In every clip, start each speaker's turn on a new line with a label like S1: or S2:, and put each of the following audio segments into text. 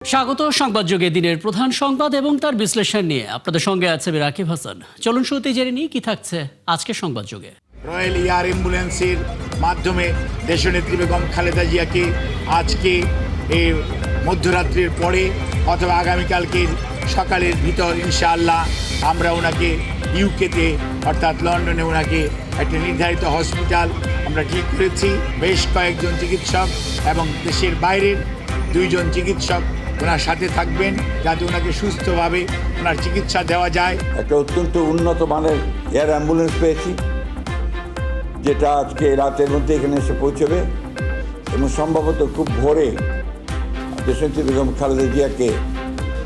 S1: স্বাগত সংবাদযোগে দিনের প্রধান সংবাদ এবং তার বিশ্লেষণ নিয়ে আপনাদের সঙ্গে আছে রাকিব হাসান। চলুন শুরুতেই জেনে নিই কি থাকছে আজকে সংবাদযোগে।
S2: রয়্যাল এয়ার অ্যাম্বুলেন্সের মাধ্যমে দেশনেত্রী বেগম খালেদা জিয়াকে আজকে এই মধ্যরাত্রির পরে অথবা আগামীকালকে সকালের ভিতর ইনশাআল্লাহ আমরা ওনাকে ইউকেতে অর্থাৎ লন্ডনে ওনাকে একটা নির্ধারিত হসপিটাল আমরা ঠিক করেছি। বেশ কয়েকজন চিকিৎসক এবং দেশের বাইরের 2 জন চিকিৎসক ওনার সাথে থাকবেন যাতে ওনাকে সুস্থভাবে ওনার চিকিৎসা দেওয়া যায়।
S3: একটা অত্যন্ত উন্নত মানের এয়ার অ্যাম্বুলেন্স পেয়েছি, যেটা আজকে রাতের মধ্যে এখানে এসে পৌঁছবে এবং সম্ভবত খুব ভোরে দেশনেত্রী বেগম খালেদা জিয়াকে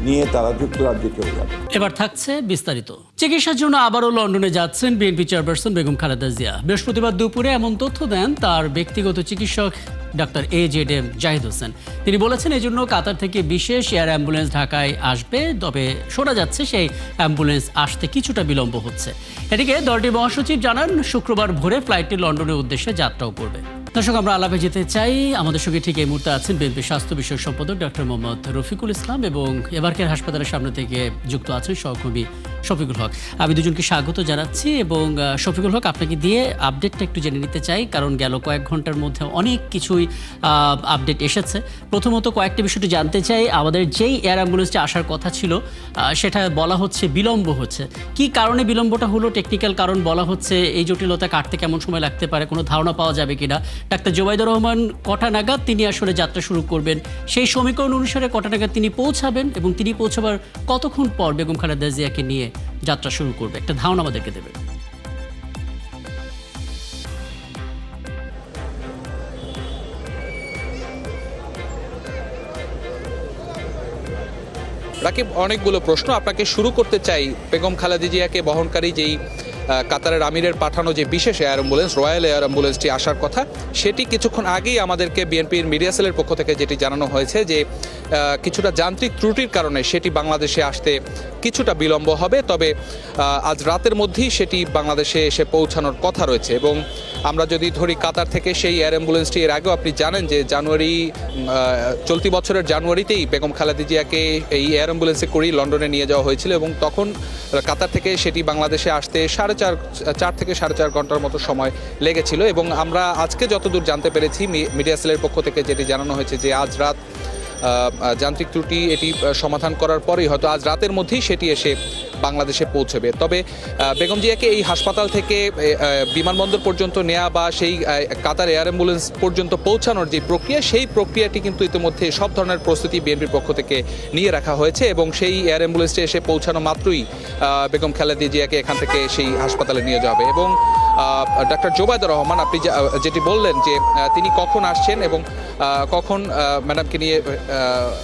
S3: নিয়ে তারা যুক্তরাজ্যে চলে যাবে।
S1: এবার থাকছে বিস্তারিত। চিকিৎসার জন্য আবারও লন্ডনে যাচ্ছেন বিএনপি চেয়ারপারসন বেগম খালেদা জিয়া। বৃহস্পতিবার দুপুরে এমন তথ্য দেন তার ব্যক্তিগত চিকিৎসক ডাক্তার AJM জাহিদ হোসেন। তিনি বলেছেন এই জন্য কাতার থেকে বিশেষ এয়ার অ্যাম্বুলেন্স ঢাকায় আসবে, তবে শোনা যাচ্ছে সেই অ্যাম্বুলেন্স আসতে কিছুটা বিলম্ব হচ্ছে। এদিকে দলটির মহাসচিব জানান শুক্রবার ভোরে ফ্লাইটটি লন্ডনের উদ্দেশ্যে যাত্রাও করবে। দর্শক, আমরা আলাপে যেতে চাই। আমাদের সঙ্গে ঠিক এই মুহূর্তে আছেন বিএনপি স্বাস্থ্য বিষয়ক সম্পাদক ডক্টর মোহাম্মদ রফিকুল ইসলাম এবং এবারকের হাসপাতালের সামনে থেকে যুক্ত আছেন সহকর্মী শফিকুল হক। আমি দুজনকে স্বাগত জানাচ্ছি এবং শফিকুল হক, আপনাকে দিয়ে আপডেটটা একটু জেনে নিতে চাই, কারণ গেল কয়েক ঘন্টার মধ্যে অনেক কিছুই আপডেট এসেছে। প্রথমত কয়েকটা বিষয়টি জানতে চাই। আমাদের যেই এয়ার অ্যাম্বুলেন্সটি আসার কথা ছিল সেটা বলা হচ্ছে বিলম্ব হচ্ছে। কি কারণে বিলম্বটা হলো? টেকনিক্যাল কারণ বলা হচ্ছে। এই জটিলতা কাটতে কেমন সময় লাগতে পারে, কোনো ধারণা পাওয়া যাবে কিনা? ডাক্তার জোবাইদুর রহমান কটা নাগাদ তিনি আসলে যাত্রা শুরু করবেন, সেই সমীকরণ অনুসারে কটা নাগাদ তিনি পৌঁছাবেন এবং তিনি পৌঁছাবার কতক্ষণ পর বেগম খালেদা জিয়াকে নিয়ে যাত্রা শুরু করবে, একটা ধারণা আমাদেরকে দেবেন।
S4: রাকিব, অনেকগুলো প্রশ্ন। আপনাকে শুরু করতে চাই বেগম খালেদা জিয়াকে বহনকারী যেই কাতারের আমিরের পাঠানো যে বিশেষ এয়ার অ্যাম্বুলেন্স, রয়্যাল এয়ার অ্যাম্বুলেন্সটি আসার কথা, সেটি কিছুক্ষণ আগেই আমাদেরকে বিএনপির মিডিয়া সেলের পক্ষ থেকে যেটি জানানো হয়েছে যে কিছুটা যান্ত্রিক ত্রুটির কারণে সেটি বাংলাদেশে আসতে কিছুটা বিলম্ব হবে, তবে আজ রাতের মধ্যেই সেটি বাংলাদেশে এসে পৌঁছানোর কথা রয়েছে। এবং আমরা যদি ধরি কাতার থেকে সেই এয়ার অ্যাম্বুলেন্সটি, এর আগেও আপনি জানেন যে চলতি বছরের জানুয়ারিতেই বেগম খালেদা জিয়াকে এই এয়ার অ্যাম্বুলেন্সে করেই লন্ডনে নিয়ে যাওয়া হয়েছিল এবং তখন কাতার থেকে সেটি বাংলাদেশে আসতে 4 থেকে 4.5 ঘন্টার মতো সময় লেগেছিল। এবং আমরা আজকে যতদূর জানতে পেরেছি মিডিয়া সেলের পক্ষ থেকে যেটি জানানো হয়েছে যে আজ রাত যান্ত্রিক ত্রুটি এটি সমাধান করার পরেই হয়তো আজ রাতের মধ্যেই সেটি এসে বাংলাদেশে পৌঁছবে। তবে বেগম জিয়াকে এই হাসপাতাল থেকে বিমানবন্দর পর্যন্ত নেওয়া বা সেই কাতার এয়ার অ্যাম্বুলেন্স পর্যন্ত পৌঁছানোর যে প্রক্রিয়া, সেই প্রক্রিয়াটি কিন্তু ইতিমধ্যে সব ধরনের প্রস্তুতি বিএনপির পক্ষ থেকে নিয়ে রাখা হয়েছে এবং সেই এয়ার অ্যাম্বুলেন্সটি এসে পৌঁছানো মাত্রই বেগম খালেদা জিয়াকে এখান থেকে সেই হাসপাতালে নিয়ে যাবে। এবং ডাক্তার জোবাইদুর রহমান, আপনি যেটি বললেন যে তিনি কখন আসছেন এবং কখন ম্যাডামকে নিয়ে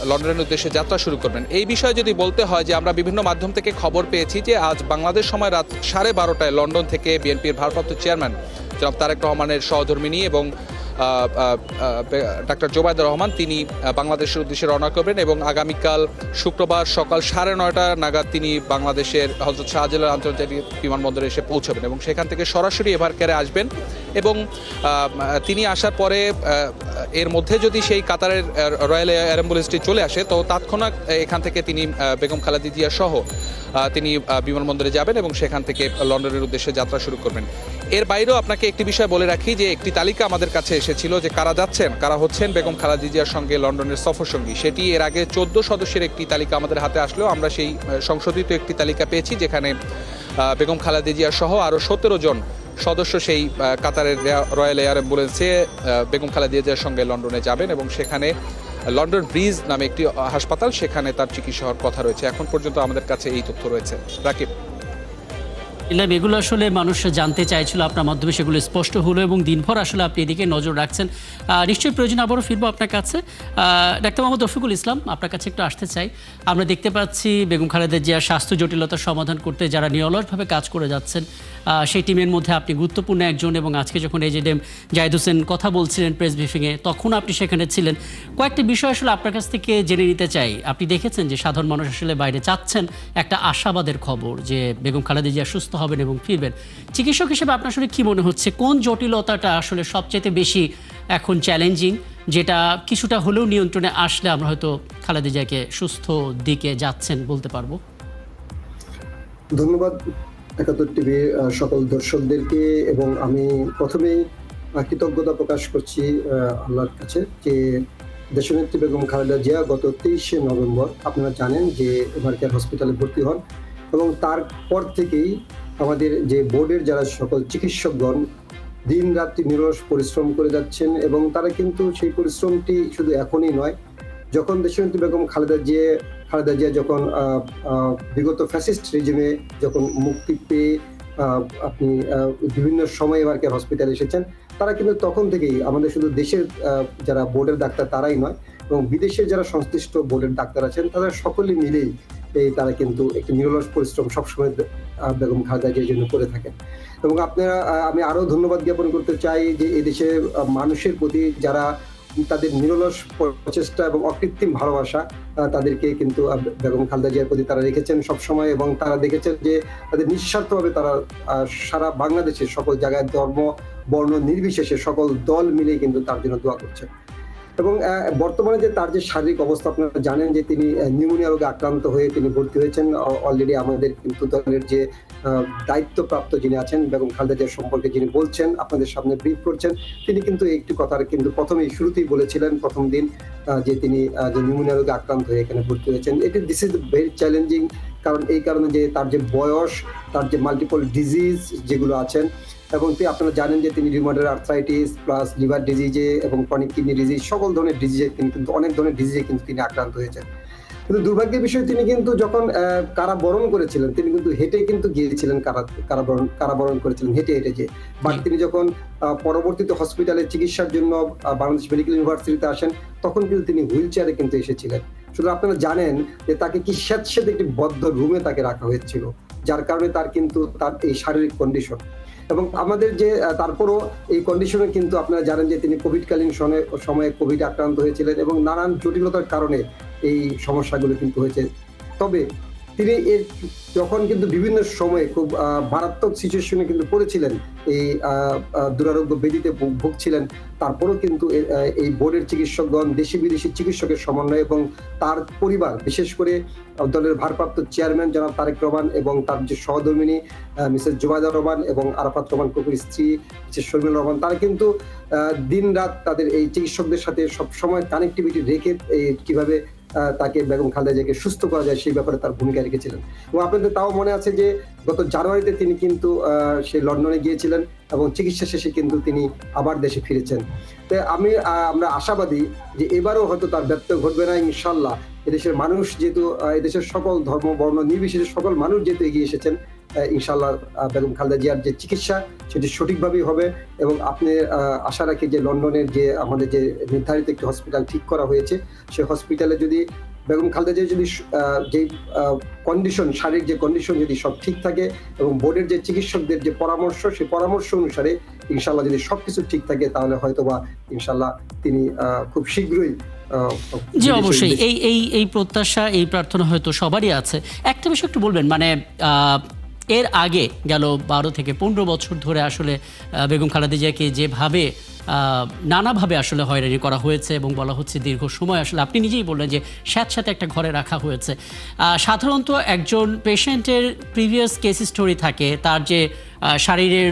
S4: লন্ডনের উদ্দেশ্যে যাত্রা শুরু করবেন, এই বিষয়ে যদি বলতে হয় যে আমরা বিভিন্ন মাধ্যম থেকে খবর পেয়েছি যে আজ বাংলাদেশ সময় রাত 12:30টায় লন্ডন থেকে বিএনপির ভারপ্রাপ্ত চেয়ারম্যান জনাব তারেক রহমানের সহধর্মিণী এবং ডাক্তার জোবাইদুর রহমান তিনি বাংলাদেশের উদ্দেশ্যে রওনা করবেন এবং আগামীকাল শুক্রবার সকাল 9:30 নাগাদ তিনি বাংলাদেশের হযরত শাহজালাল আন্তর্জাতিক বিমানবন্দরে এসে পৌঁছবেন এবং সেখান থেকে সরাসরি এভারকেয়ারে আসবেন। এবং তিনি আসার পরে এর মধ্যে যদি সেই কাতারের রয়্যাল এয়ার অ্যাম্বুলেন্সটি চলে আসে তো তৎক্ষণাৎ এখান থেকে তিনি বেগম খালেদা জিয়া সহ তিনি বিমানবন্দরে যাবেন এবং সেখান থেকে লন্ডনের উদ্দেশ্যে যাত্রা শুরু করবেন। এর বাইরেও আপনাকে একটি বিষয় বলে রাখি যে একটি তালিকা আমাদের কাছে এসেছিল যে কারা যাচ্ছেন, কারা হচ্ছেন বেগম খালেদা জিয়ার সঙ্গে লন্ডনের সফরসঙ্গী। সেটি এর আগে 14 সদস্যের একটি তালিকা আমাদের হাতে আসলেও আমরা সেই সংশোধিত একটি তালিকা পেয়েছি যেখানে বেগম খালেদা জিয়া সহ আরও 17 জন সদস্য সেই কাতারের রয়্যাল এয়ার অ্যাম্বুলেন্সে বেগম খালেদা জিয়ার সঙ্গে লন্ডনে যাবেন এবং সেখানে লন্ডন ব্রিজ নামে একটি হাসপাতাল, সেখানে তার চিকিৎসা হওয়ার কথা রয়েছে। এখন পর্যন্ত আমাদের কাছে এই তথ্য রয়েছে। রাকিব,
S1: এগুলো আসলে মানুষ জানতে চাইছিল, আপনার মাধ্যমে সেগুলো স্পষ্ট হলো এবং দিনভর আসলে আপনি এদিকে নজর রাখছেন। নিশ্চয়ই প্রয়োজন আবারও ফিরবো আপনার কাছে। ডাক্তার মোহাম্মদ রফিকুল ইসলাম, আপনার কাছে একটু আসতে চাই। আমরা দেখতে পাচ্ছি বেগম খালেদা জিয়ার স্বাস্থ্য জটিলতার সমাধান করতে যারা নিরলসভাবে কাজ করে যাচ্ছেন সেই টিমের মধ্যে আপনি গুরুত্বপূর্ণ একজন এবং আজকে যখন AJM জাহিদ হোসেন কথা বলছিলেন প্রেস ব্রিফিংয়ে তখন আপনি সেখানে ছিলেন। কয়েকটি বিষয় আসলে আপনার কাছ থেকে জেনে নিতে চাই। আপনি দেখেছেন যে সাধারণ মানুষ আসলে বাইরে চাচ্ছেন একটা আশাবাদের খবর যে বেগম খালেদা জিয়া সুস্থ হবেন এবং ফিরবেন। চিকিৎসক হিসেবে আপনার আসলে কি মনে হচ্ছে কোন জটিলতাটা আসলে সবচেয়ে বেশি এখন চ্যালেঞ্জিং, যেটা কিছুটা হলেও নিয়ন্ত্রণে আসলে আমরা হয়তো খালেদা জিয়াকে সুস্থ দিকে যাচ্ছেন বলতে পারবো?
S5: ধন্যবাদ একাত্তর টিভির সকল দর্শকদেরকে, এবং আমি প্রথমেই কৃতজ্ঞতা প্রকাশ করছি আল্লাহর কাছে যে দেশনেত্রী বেগম খালেদা জিয়া গত 23শে নভেম্বর আপনারা জানেন যে এবারকার হসপিটালে ভর্তি হন, এবং তারপর থেকেই আমাদের যে বোর্ডের যারা সকল চিকিৎসকগণ দিন রাত্রি নিরলস পরিশ্রম করে যাচ্ছেন, এবং তারা কিন্তু সেই পরিশ্রমটি শুধু এখনই নয়, যখন দেশনেত্রী বেগম খালেদা জিয়া যখন বিগত ফ্যাসিস্ট রেজিমে যখন মুক্তি পেয়ে আপনি বিভিন্ন সময় এবারকার হসপিটালে এসেছেন, তারা কিন্তু তখন থেকেই আমাদের শুধু দেশের যারা বোর্ডের ডাক্তার তারাই নয়, এবং বিদেশের যারা সংশ্লিষ্ট বোর্ডের ডাক্তার আছেন তারা সকলে মিলেই তারা কিন্তু একটি নিরলস পরিশ্রম সবসময় বেগম খালেদা জিয়ার জন্য করে থাকেন। এবং আমি আরো ধন্যবাদ জ্ঞাপন করতে চাই যে এই দেশের মানুষের প্রতি যারা তাদের নিরলস প্রচেষ্টা এবং অকৃত্রিম ভালোবাসা তাদেরকে কিন্তু বেগম খালেদা জিয়ার প্রতি তারা রেখেছেন সবসময়, এবং তারা দেখেছেন যে তাদের নিঃস্বার্থভাবে তারা সারা বাংলাদেশের সকল জায়গায় ধর্ম বর্ণ নির্বিশেষে সকল দল মিলে কিন্তু তার জন্য দোয়া করছে। এবং বর্তমানে যে তার যে শারীরিক অবস্থা আপনারা জানেন যে তিনি নিউমোনিয়া রোগে আক্রান্ত হয়ে তিনি ভর্তি হয়েছেন। অলরেডি আমাদের কিন্তু দলের যে দায়িত্বপ্রাপ্ত যিনি আছেন বেগম খালেদা জিয়া সম্পর্কে যিনি বলছেন, আপনাদের সামনে ব্রিফ করছেন, তিনি কিন্তু একটি কথা কিন্তু প্রথমেই শুরুতেই বলেছিলেন প্রথম দিন যে তিনি যে নিউমোনিয়া রোগে আক্রান্ত হয়ে এখানে ভর্তি হয়েছেন। দিস ইজ ভেরি চ্যালেঞ্জিং, কারণ এই কারণে যে তার যে বয়স, তার যে মাল্টিপল ডিজিজ যেগুলো আছেন, এবং আপনারা জানেন যে তিনি রিউমাটয়েড আর্থ্রাইটিস প্লাস লিভার ডিজিজে এবং ক্রনিক কিডনি ডিজিজ সকল ধরনের ডিজিজে কিন্তু অনেক ধরনের ডিজিজে কিন্তু তিনি আক্রান্ত হয়েছেন। কিন্তু দুর্ভাগ্যের বিষয় তিনি কিন্তু যখন কারাবরণ করেছিলেন তিনি কিন্তু হেঁটে কিন্তু গিয়েছিলেন, কারাবরণ করেছিলেন হেঁটে যে। বাট তিনি যখন পরবর্তীতে হসপিটালে চিকিৎসার জন্য বাংলাদেশ মেডিকেল ইউনিভার্সিটিতে আসেন তখন কিন্তু তিনি হুইল চেয়ারে কিন্তু এসেছিলেন। শুধু আপনারা জানেন যে তাকে কি স্যাঁতস্যাঁতে একটি বদ্ধ রুমে তাকে রাখা হয়েছিল, যার কারণে তার কিন্তু তার এই শারীরিক কন্ডিশন। এবং আমাদের যে তারপরও এই কন্ডিশনে কিন্তু আপনারা জানেন যে তিনি কোভিডকালীন সময়ে কোভিড আক্রান্ত হয়েছিলেন, এবং নানান জটিলতার কারণে এই সমস্যাগুলো কিন্তু হয়েছে। তবে তিনি যখন কিন্তু বিভিন্ন সময়ে খুব মারাত্মক সিচুয়েশনে কিন্তু পড়েছিলেন, এই দুরারোগ্য ব্যাধিতে ভুগছিলেন, তারপরেও কিন্তু এই বোর্ডের চিকিৎসকগণ দেশি বিদেশি চিকিৎসকের সমন্বয় এবং তার পরিবার, বিশেষ করে দলের ভারপ্রাপ্ত চেয়ারম্যান জনাব তারেক রহমান এবং তার যে সহধর্মিনী মিসেস জুবাইদা রহমান এবং আরাফাত রহমান কবির স্ত্রী মিসেস শর্মিলা রহমান, তারা কিন্তু দিন রাত তাদের এই চিকিৎসকদের সাথে সবসময় কানেক্টিভিটি রেখে কিভাবে তাকে বেগম খালেদা জিয়াকে সুস্থ করা যায় সেই ব্যাপারে তার ভূমিকা রেখেছিলেন। এবং আপনাদের তাও মনে আছে যে গত জানুয়ারিতে তিনি কিন্তু সেই লন্ডনে গিয়েছিলেন এবং চিকিৎসা শেষে কিন্তু তিনি আবার দেশে ফিরেছেন। তো আমরা আশাবাদী যে এবারও হয়তো তার ব্যত্যয় ঘটবে না ইনশাল্লাহ। এদেশের মানুষ যেহেতু, এদেশের সকল ধর্ম বর্ণ নির্বিশেষে সকল মানুষ যেহেতু এগিয়ে এসেছেন, ইনশাল্লাহ বেগম খালেদা জিয়ার যে চিকিৎসা সেটি সঠিকভাবেই হবে। এবং আপনি আশা রাখি যে লন্ডনের যে আমাদের যে নির্ধারিত একটি হসপিটাল ঠিক করা হয়েছে, সেই হসপিটালে যদি বেগম খালেদা জিয়ার যদি যে কন্ডিশন, শারীরিক যে কন্ডিশন যদি সব ঠিক থাকে এবং বোর্ডের যে চিকিৎসকদের যে পরামর্শ, সেই পরামর্শ অনুসারে ইনশাল্লাহ যদি সবকিছু ঠিক থাকে, তাহলে হয়তোবা ইনশাল্লাহ তিনি খুব শীঘ্রই।
S1: জি অবশ্যই, এই প্রত্যাশা, এই প্রার্থনা হয়তো সবারই আছে। একটা বিষয় একটু বলবেন, মানে এর আগে গেল 12 থেকে 15 বছর ধরে আসলে বেগম খালেদা জিয়াকে যেভাবে নানাভাবে আসলে হয়রানি করা হয়েছে এবং বলা হচ্ছে দীর্ঘ সময় আসলে আপনি নিজেই বললেন যে স্যাঁতস্যাঁতে একটা ঘরে রাখা হয়েছে। সাধারণত একজন পেশেন্টের প্রিভিয়াস কেস স্টোরি থাকে, তার যে শারীরের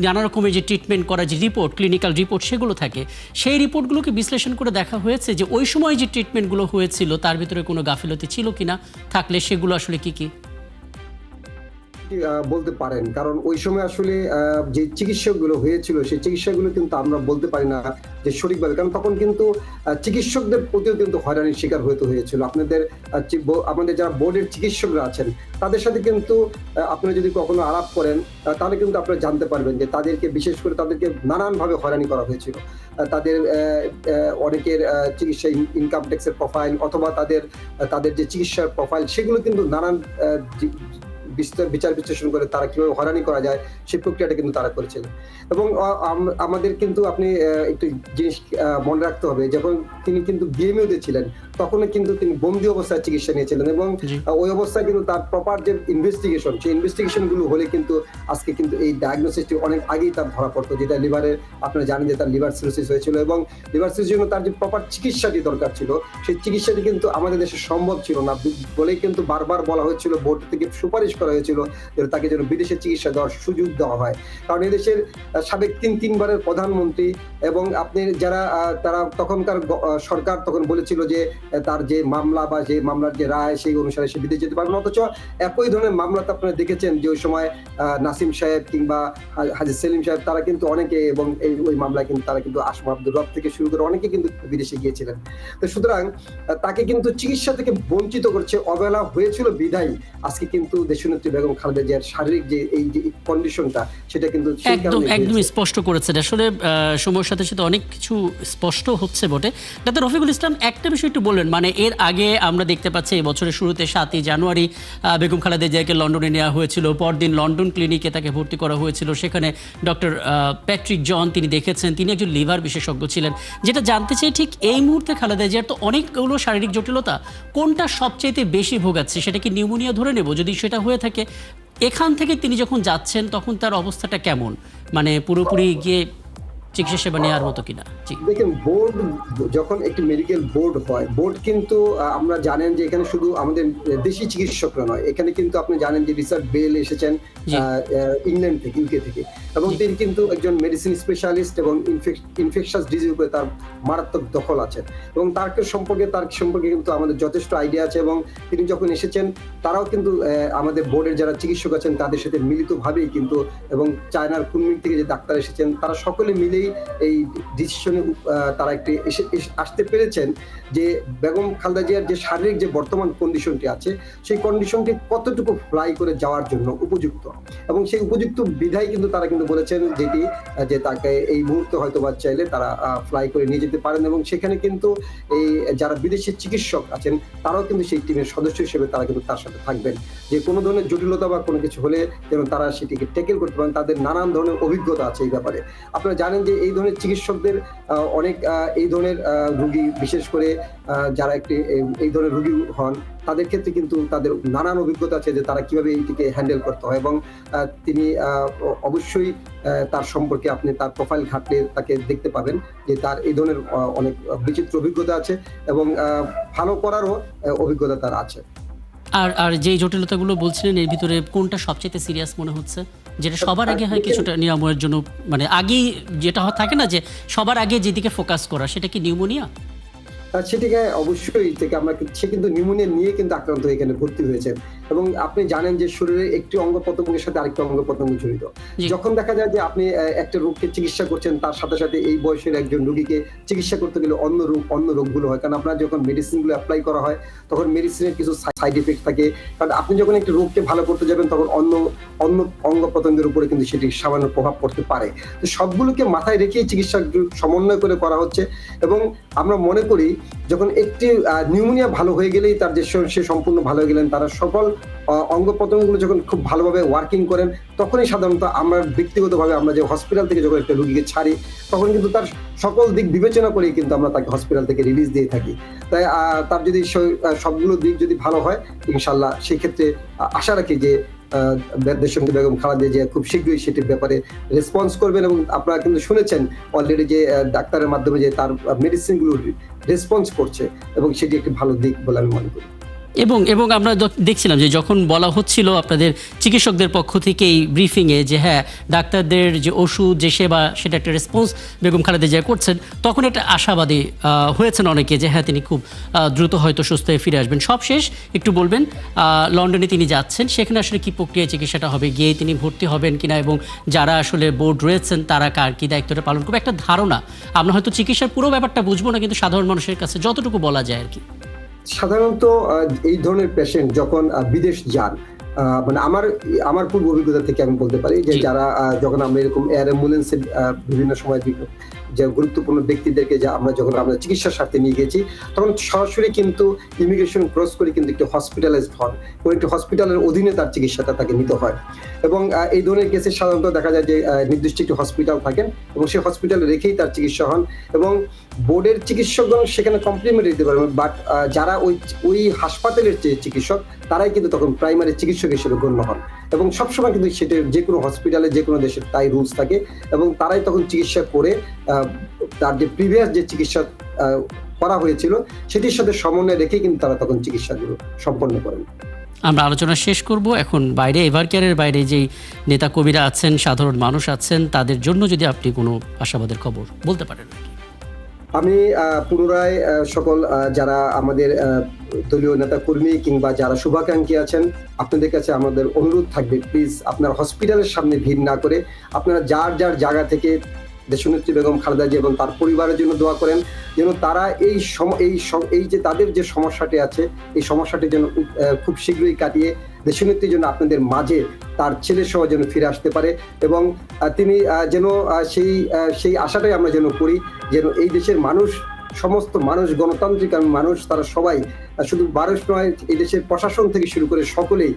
S1: নানা রকমের যে ট্রিটমেন্ট করার যে রিপোর্ট, ক্লিনিক্যাল রিপোর্ট সেগুলো থাকে, সেই রিপোর্টগুলোকে বিশ্লেষণ করে দেখা হয়েছে যে ওই সময় যে ট্রিটমেন্টগুলো হয়েছিল তার ভিতরে কোনো গাফিলতি ছিল কিনা, থাকলে সেগুলো আসলে কি কি
S5: বলতে পারেন। কারণ ওই সময় আসলে যে চিকিৎসাগুলো হয়েছিল সেই চিকিৎসাগুলো কিন্তু আমরা বলতে পারি না যে সঠিকভাবে, কারণ তখন কিন্তু চিকিৎসকদের প্রতিও কিন্তু হয়রানির শিকার হতে হয়েছিল। আমাদের যারা বোর্ডের চিকিৎসকরা আছেন তাদের সাথে কিন্তু আপনারা যদি কখনো আলাপ করেন তাহলে কিন্তু আপনারা জানতে পারবেন যে তাদেরকে, বিশেষ করে তাদেরকে নানানভাবে হয়রানি করা হয়েছিল। তাদের অনেকের চিকিৎসা ইনকাম ট্যাক্সের প্রোফাইল অথবা তাদের যে চিকিৎসার প্রোফাইল সেগুলো কিন্তু নানান বিচার বিশ্লেষণ করে তারা কিভাবে হয়রানি করা যায় সেই প্রক্রিয়াটা কিন্তু তারা করেছিলেন। এবং আমাদের কিন্তু আপনি একটু জিনিস মনে রাখতে হবে, যখন তিনি কিন্তু বিএমইউতে ছিলেন তখনও কিন্তু তিনি বন্দি অবস্থায় চিকিৎসা নিয়েছিলেন এবং ওই অবস্থায় কিন্তু তার প্রপার যে ইনভেস্টিগেশন, সেই ইনভেস্টিগেশন গুলো হলে কিন্তু আজকে কিন্তু এই ডায়াগনোসিসটি অনেক আগেই তার ধরা পড়তো, যেটা লিভারের, আপনারা জানেন যে তার লিভার সিরোসিস হয়েছিল এবং লিভার সিরোসিসের জন্য তার যে প্রপার চিকিৎসাটি দরকার ছিল, সেই চিকিৎসাটি কিন্তু আমাদের দেশে সম্ভব ছিল না বলেই কিন্তু বারবার বলা হয়েছিল, বোর্ড থেকে সুপারিশ করা হয়েছিল যে তাকে যেন বিদেশে চিকিৎসা দেওয়ার সুযোগ দেওয়া হয়। কারণ এদেশের সাবেক তিনবারের প্রধানমন্ত্রী এবং আপনি যারা তারা তখনকার সরকার তখন বলেছিল যে তার যে মামলা বা যে মামলার যে রায় সেই অনুসারে সে বিদেশে যেতে পারবে না, অথচ একই ধরনের মামলাতে আপনারা দেখেছেন যে ওই সময় নাসিম সাহেব কিংবা হাজী সেলিম সাহেব তারা কিন্তু অনেকে, এবং ওই মামলায় কিন্তু তারা কিন্তু আসমা আব্দুর রব থেকে শুরু করে অনেকে কিন্তু বিদেশে গিয়েছিলেন। তো সুতরাং তাকে কিন্তু চিকিৎসা থেকে বঞ্চিত করছে, অবহেলা হয়েছিল বিধায় আজকে কিন্তু দেশনেত্রী বেগম খালেদা জিয়ার শারীরিক যে এই যে কন্ডিশনটা, সেটা কিন্তু
S1: একদম স্পষ্ট করেছেন। আসলে সময়ের সাথে সাথে অনেক কিছু স্পষ্ট হচ্ছে বটে। ডাক্তার রফিকুল ইসলাম, একটা বিষয় একটু বললেন, মানে এর আগে আমরা দেখতে পাচ্ছি এই বছরের শুরুতে 7ই জানুয়ারি বেগম খালেদা জিয়াকে লন্ডনে নেওয়া হয়েছিল, পরদিন লন্ডন ক্লিনিকে তাকে ভর্তি করা হয়েছিল। সেখানে ডক্টর প্যাট্রিক জন তিনি দেখেছেন, তিনি একজন লিভার বিশেষজ্ঞ ছিলেন। যেটা জানতে চাই, ঠিক এই মুহূর্তে খালেদা জিয়ার তো অনেকগুলো শারীরিক জটিলতা, কোনটা সবচাইতে বেশি ভোগাচ্ছে? সেটা কি নিউমোনিয়া ধরে নেব? যদি সেটা হয়ে থাকে, এখান থেকে তিনি যখন যাচ্ছেন তখন তার অবস্থাটা কেমন, মানে পুরোপুরি গিয়ে চিকিৎসা সেবা নেওয়ার মতো কিনা?
S5: দেখেন, বোর্ড যখন একটি মেডিকেল বোর্ড হয়, বোর্ড কিন্তু আমরা জানেন যে এখানে শুধু আমাদের দেশি চিকিৎসকরা নয়, এখানে কিন্তু আপনি জানেন যে রিচার্ড বেল এসেছেন ইংল্যান্ড থেকে, ইউকে থেকে, এবং তিনি কিন্তু একজন মেডিসিন স্পেশালিস্ট এবং ইনফেকশাস ডিজিজ উপরে তার মারাত্মক দখল আছে এবং তার সম্পর্কে কিন্তু আমাদের যথেষ্ট আইডিয়া আছে। এবং তিনি যখন এসেছেন তারাও কিন্তু আমাদের বোর্ডের যারা চিকিৎসক আছেন তাদের সাথে মিলিতভাবেই কিন্তু, এবং চায়নার কুনমিং থেকে যে ডাক্তার এসেছেন, তারা সকলে মিলেই এই ডিসিশনে তারা একটি আসতে পেরেছেন যে বেগম খালেদা জিয়ার যে শারীরিক যে বর্তমান কন্ডিশনটি আছে, সেই কন্ডিশনটি কতটুকু ফ্লাই করে যাওয়ার জন্য উপযুক্ত, এবং সেই উপযুক্ত বিধায় কিন্তু তারা কিন্তু বলেছেন যেটি যে তাকে এই মুহূর্তে হয়তো বা চাইলে তারা ফ্লাই করে নিয়ে যেতে পারেন, এবং সেখানে কিন্তু এই যারা বিদেশি চিকিৎসক আছেন তারাও কিন্তু সেই টিমের সদস্য হিসেবে তারা কিন্তু তার সাথে থাকবেন, যে কোনো ধরনের জটিলতা বা কোনো কিছু হলে যেন তারা সেটিকে ট্যাকেল করতে পারেন। তাদের নানান ধরনের অভিজ্ঞতা আছে এই ব্যাপারে। আপনারা জানেন যে এই ধরনের চিকিৎসকদের অনেক এই ধরনের রোগী, বিশেষ করে যারা একটি এই ধরনের রোগী হন, তাদের ক্ষেত্রে কিন্তু তাদের নানান অভিজ্ঞতা আছে যে তারা কিভাবে এইটিকে হ্যান্ডেল করতে হয়, এবং তিনি অবশ্যই তার সম্পর্কে আপনি তার প্রোফাইল ঘাটলে তাকে দেখতে পাবেন যে তার এই ধরনের অনেক বিচিত্র অভিজ্ঞতা আছে এবং ভালো করারও অভিজ্ঞতা তার আছে।
S1: আর যে জটিলতাগুলো বলছিলেন, এর ভিতরে কোনটা সবচেয়ে সিরিয়াস মনে হচ্ছে, যেটা সবার আগে হয় কিছুটা নিরাময়ের জন্য, মানে আগেই যেটা থাকে না যে সবার আগে যেদিকে ফোকাস করা, সেটা কি নিউমোনিয়া?
S5: সেটিকে অবশ্যই থেকে আমরা, সে কিন্তু নিউমোনিয়া নিয়ে কিন্তু আক্রান্ত হয়ে এখানে ভর্তি হয়েছেন, এবং আপনি জানেন যে শরীরের একটি অঙ্গ প্রত্যঙ্গের সাথে আরেকটি অঙ্গ প্রত্যঙ্গ জড়িত। যখন দেখা যায় যে আপনি একটা রোগকে চিকিৎসা করছেন, তার সাথে সাথে এই বয়সের একজন রোগীকে চিকিৎসা করতে গেলে অন্য রোগগুলো হয়, কারণ আপনার যখন মেডিসিনগুলো অ্যাপ্লাই করা হয় তখন মেডিসিনের কিছু সাইড এফেক্ট থাকে, কারণ আপনি যখন একটি রোগকে ভালো করতে যাবেন তখন অন্য অঙ্গ প্রত্যঙ্গের উপরে কিন্তু সেটি সামান্য প্রভাব পড়তে পারে। তো সবগুলোকে মাথায় রেখেই চিকিৎসা সমন্বয় করে করা হচ্ছে, এবং আমরা মনে করি যখন একটি নিউমোনিয়া ভালো হয়ে গেলেই তার যে সে সম্পূর্ণ ভালো হয়ে গেলেন, তারা সকল অঙ্গ প্রত্যঙ্গগুলো যখন খুব ভালোভাবে ওয়ার্কিং করেন, তখনই সাধারণত আমরা ব্যক্তিগতভাবে আমরা যে হসপিটাল থেকে যখন একটা রোগীকে ছাড়ি, তখন কিন্তু তার সকল দিক বিবেচনা করেই কিন্তু আমরা তাকে হসপিটাল থেকে রিলিজ দিয়ে থাকি। তাই তার যদি সবগুলো দিক যদি ভালো হয়, ইনশাল্লাহ সেই ক্ষেত্রে আশা রাখি যে দেশনেত্রী বেগম খালেদা জিয়া খুব শীঘ্রই সেটির ব্যাপারে রেসপন্স করবেন, এবং আপনারা কিন্তু শুনেছেন অলরেডি যে ডাক্তারের মাধ্যমে যে তার মেডিসিনগুলো রেসপন্স করছে, এবং সেটি একটি ভালো দিক বলে আমি মনে করি।
S1: এবং আমরা দেখছিলাম যে যখন বলা হচ্ছিল আপনাদের চিকিৎসকদের পক্ষ থেকে এই ব্রিফিংয়ে যে হ্যাঁ, ডাক্তারদের যে ওষুধ, যে সেবা, সেটা একটা রেসপন্স বেগম খালেদা জিয়া করছেন, তখন একটা আশাবাদী হয়েছেন অনেকে যে হ্যাঁ, তিনি খুব দ্রুত হয়তো সুস্থ হয়ে ফিরে আসবেন। সব শেষ একটু বলবেন, লন্ডনে তিনি যাচ্ছেন, সেখানে আসলে কি প্রক্রিয়া চিকিৎসাটা হবে, গিয়ে তিনি ভর্তি হবেন কিনা, এবং যারা আসলে বোর্ড রয়েছেন তারা কার কি দায়িত্বটা পালন করবে, একটা ধারণা। আমরা হয়তো চিকিৎসার পুরো ব্যাপারটা বুঝবো না, কিন্তু সাধারণ মানুষের কাছে যতটুকু বলা যায় আর কি।
S5: সাধারণত এই ধরনের পেশেন্ট যখন বিদেশ যান, মানে আমার পূর্ব অভিজ্ঞতা থেকে আমি বলতে পারি যে যারা যখন আমরা এরকম এয়ার অ্যাম্বুলেন্সে বিভিন্ন সময় যে গুরুত্বপূর্ণ ব্যক্তিদেরকে যে আমরা যখন চিকিৎসার স্বার্থে নিয়ে গেছি, তখন সরাসরি কিন্তু ইমিগ্রেশন ক্রস করে কিন্তু একটি হসপিটালাইজড হন, কোন একটি হসপিটালের অধীনে তার চিকিৎসাটা তাকে নিতে হয়। এবং এই ধরনের কেসে সাধারণত দেখা যায় যে নির্দিষ্ট একটি হসপিটাল থাকেন এবং সেই হসপিটালে রেখেই তার চিকিৎসা হন, এবং বোর্ডের চিকিৎসকগণ সেখানে কমপ্লিমেন্ট দিতে পারবেন, বাট যারা ওই হাসপাতালের যে চিকিৎসক তারাই কিন্তু তখন প্রাইমারি চিকিৎসক হিসেবে গণ্য হন। এবং সবসময় কিন্তু সেটা যে কোনো হসপিটালে যে কোনো দেশের তাই রুলস থাকে, এবং তারাই তখন চিকিৎসা করে তার যে প্রিভিয়াস যে চিকিৎসা করা হয়েছিল সেটির সাথে সমন্বয় রেখে কিন্তু তারা তখন চিকিৎসাগুলো সম্পন্ন করেন।
S1: আমরা আলোচনা শেষ করব এখন। বাইরে এভারকেয়ারের বাইরে যেই নেতা কবিরা আছেন, সাধারণ মানুষ আছেন, তাদের জন্য যদি আপনি কোনো আশাবাদের খবর বলতে পারেন।
S5: আমি পুনরায় সকল যারা আমাদের দলীয় নেতা কর্মী কিংবা যারা শুভাকাঙ্ক্ষী আছেন, আপনাদের কাছে আমাদের অনুরোধ থাকবে, প্লিজ আপনারা হসপিটালের সামনে ভিড় না করে আপনারা যার যার জায়গা থেকে দেশনেত্রী বেগম খালেদা জিয়া এবং তার পরিবারের জন্য দোয়া করেন, যেন তারা এই যে তাদের যে সমস্যাটি আছে এই সমস্যাটি যেন খুব শীঘ্রই কাটিয়ে দেশনেত্রী যেন আপনাদের মাঝে তার ছেলে সহ যেন ফিরে আসতে পারে, এবং তিনি যেন সেই আশাটাই আমরা যেন করি, যেন এই দেশের মানুষ, সমস্ত মানুষ, গণতান্ত্রিক মানুষ, তারা সবাই, শুধু মানুষ নয়, এই দেশের প্রশাসন থেকে শুরু করে সকলেই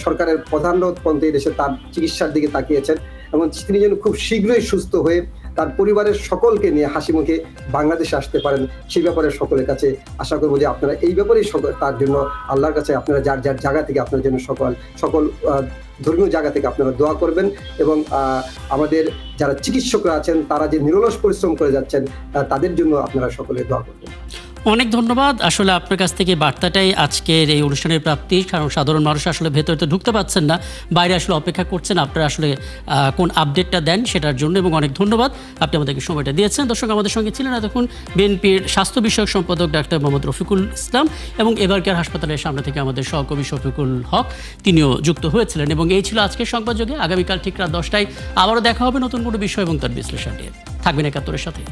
S5: সরকারের প্রধান পন্থে এই দেশে তার চিকিৎসার দিকে তাকিয়েছেন, এবং তিনি যেন খুব শীঘ্রই সুস্থ হয়ে তার পরিবারের সকলকে নিয়ে হাসি মুখে বাংলাদেশে আসতে পারেন, সেই ব্যাপারে সকলের কাছে আশা করবো যে আপনারা এই ব্যাপারেই তার জন্য আল্লাহর কাছে আপনারা যার যার জায়গা থেকে আপনার জন্য সকল ধর্মীয় জায়গা থেকে আপনারা দোয়া করবেন, এবং আমাদের যারা চিকিৎসকরা আছেন তারা যে নিরলস পরিশ্রম করে যাচ্ছেন তাদের জন্য আপনারা সকলে দোয়া করবেন।
S1: অনেক ধন্যবাদ। আসলে আপনার কাছ থেকে বার্তাটাই আজকের এই অনুষ্ঠানের প্রাপ্তি, কারণ সাধারণ মানুষ আসলে ভেতরে তো ঢুকতে পারছেন না, বাইরে আসলে অপেক্ষা করছেন আপনারা আসলে কোন আপডেটটা দেন সেটার জন্য, এবং অনেক ধন্যবাদ আপনি আমাদেরকে সময়টা দিয়েছেন। দর্শক, আমাদের সঙ্গে ছিলেন এতক্ষণ বিএনপির স্বাস্থ্য বিষয়ক সম্পাদক ডাক্তার মোহাম্মদ রফিকুল ইসলাম, এবং এভারকেয়ার হাসপাতালের সামনে থেকে আমাদের সহকর্মী শফিকুল হক, তিনিও যুক্ত হয়েছিলেন। এবং এই ছিল আজকের সংবাদযোগে। আগামীকাল ঠিক রাত 10টায় আবারও দেখা হবে নতুন কোনো বিষয় এবং তার বিশ্লেষণ নিয়ে। থাকবেন ৭১-এর সাথে।